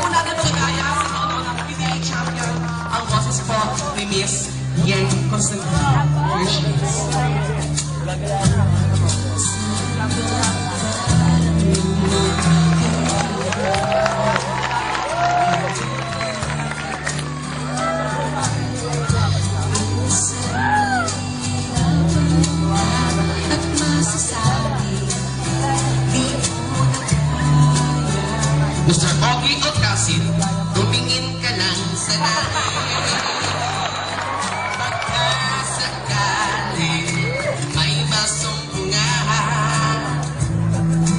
po natin magagaya sa taon ng PBA champion ang boses po ni Miss Yang Constantine. Here she is. Mr. Ogie Ocasin, tumingin ka lang sa langit. Pagkasakali may masumpungahan,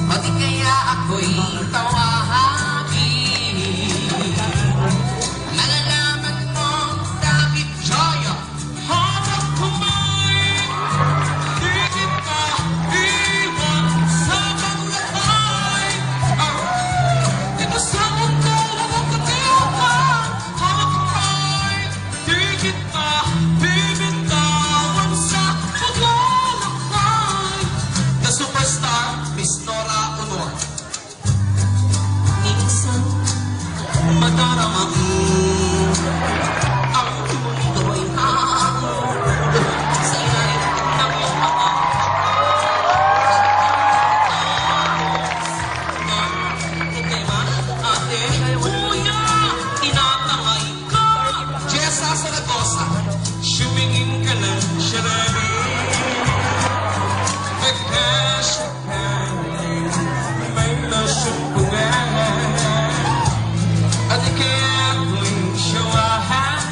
o di kaya ako'y tawagin. Malalaman mo dahil joya, hawak kumain. Di kita iwan sa paglakay. Dito sa mundo, walang katiyakan. Hawak kumain. Di kita bibitawan sa paglalakbay. The superstar, Miss Nora Honor. Minsan, madarama mo ang mundo'y hahamon sa ilalim ng iyong mga problema. Ate, kuya, tinatangay ka. Jessa Saragosa, sumingin ka lang siya rin. Pagkasakali may masumpungan, at kaya ako'y siyawahagin.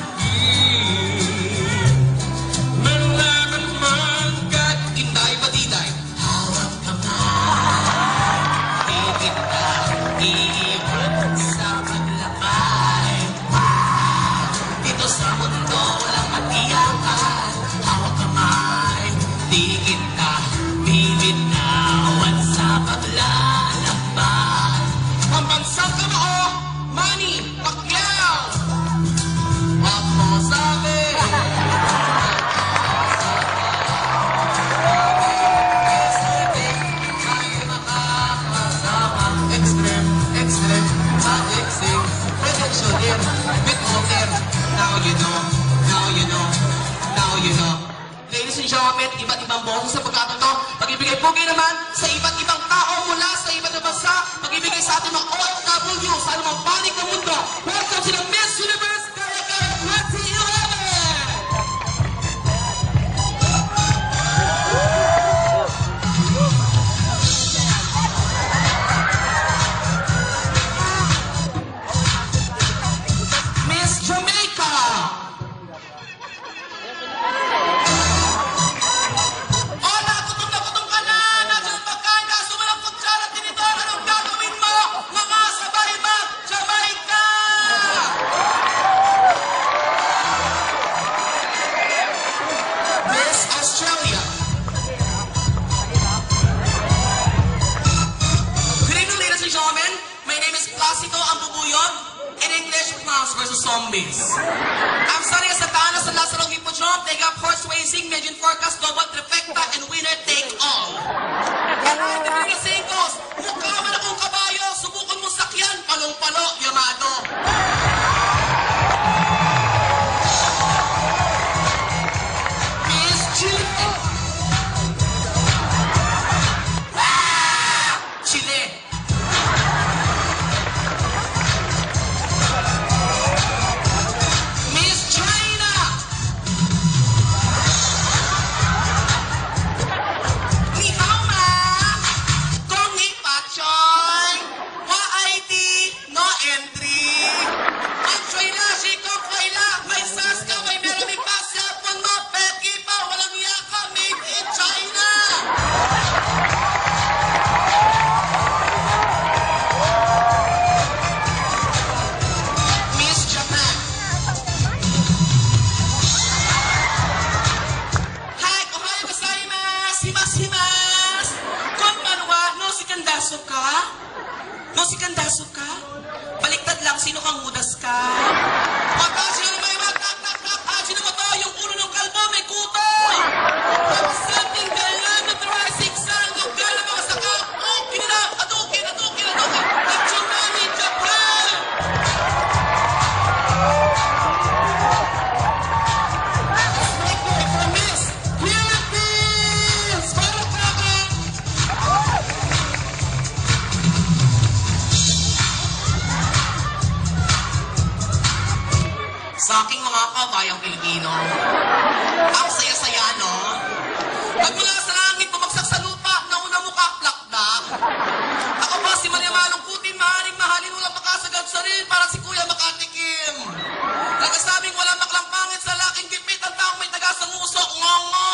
Malaman man kahit inday madiday, hawak kamay. Di kita iiwan sa paglakay. Dito sa mundo walang matiyakan. Hawak kamay. Di kita bibitawan sa paglalakbay. Pambansang kamao, Manny Pacquiao. Wag mo sabi. Tayo makakasama. Extreme, extreme, magic sing. Potential in, with water. Now you know, now you know, now you know. Ladies and gentlemen, iba't ibang boses sa pagkakataon. Pag-ibigay po kayo naman sa iba't ibang tao mula sa iba't ibang bansa. Pag-ibigay sa ating mga OFW sa anumang panig ng mundo. Welcome to the Miss Universe Caracas 2011! Miss Jamaica! Hola, gutom na gutom ka na! Nandiyan ang pagkain ka! Sumalang kutsara, tinidor! Anong gagawin mo? Mga sabay mag-Jamaica! Miss Australia. Good evening, ladies and gentlemen. My name is Placido Ambubuyog. In English, Plants versus Zombies. I'm studying sa Tahanan sa Lazaro Hippodrome. Take up horse racing, Median Forecast, Global Trifecta, and winner take all. Yan ang mga singles. Mukha man akong kabayo. Subukan mo sakyan. Palong-palo, Yamado. Miss Chile. Chile. Miss China. Ni hao ma. Kong ni pa choy. Wa ID no entry. Ang China si Kong Kaila. May sas ka, may meron ni pa. Cellphone mo, peki pa. Walang yaka, made in China. Miss Japan. Hi, ohayo gozaimasu. Himas. Konbanwa, no si kandaso ka? No si kandaso ka? Baliktad lang, sino kang mudas ka? Watashi no may magkakakak. Haji no mato, yung ulo ng kalbo may kuto. Something galang na tricycle. Lugar na mga saka. Okay na, adukin. At Japan. Sa aking mga kabayang Pilipino, ang saya-saya, no? Nagmula sa langit, bumagsak sa lupa, nauna mo ka, plakdak. Ako ba si Maria Malungkutin, maaaring mahalin, walang makasagad sa rin, parang si Kuya Makatikim. Nagasabing walang maklang pangit sa laking gipit, ang taong may taga sa nguso, ngongo.